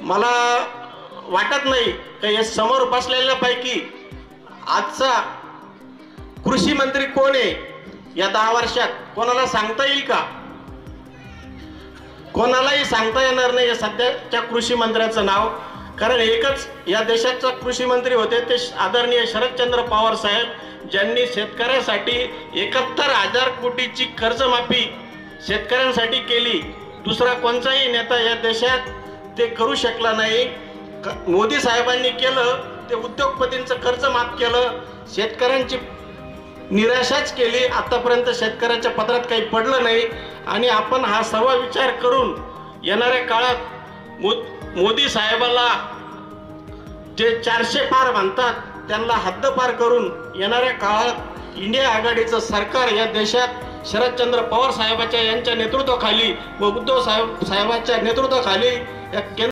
मला वाटत नाही की या समोर बसलेल्यापैकी आजचा कृषी मंत्री कोण आहे या 10 वर्षात कोणाला सांगता येईल का? कोणालाही सांगता येणार नाही सध्याच्या कृषी मंत्र्याचं नाव. कारण एकच या देशाचा कृषी मंत्री होते ते आदरणीय शरदचंद्र पवार साहेब, ज्यांनी शेतकऱ्यांसाठी 71,000 कोटीची कर्जमाफी शेतकऱ्यांसाठी केली. दुसरा कोणताही नेता या देशात ते करू शकला नाही. मोदी साहेबांनी केलं ते उद्योगपतींचं कर्ज माफ केलं, शेतकऱ्यांची निराशाच केली. आतापर्यंत शेतकऱ्याच्या पदरात काही पडलं नाही. आणि आपण हा सर्व विचार करून येणाऱ्या काळात मोदी साहेबाला जे 400 पार म्हणतात त्यांना हद्दपार करून येणाऱ्या काळात इंडिया आघाडीचं सरकार या देशात शरदचंद्र पवार साहेबांच्या यांच्या नेतृत्वाखाली व उद्धव साहेबांच्या नेतृत्वाखाली या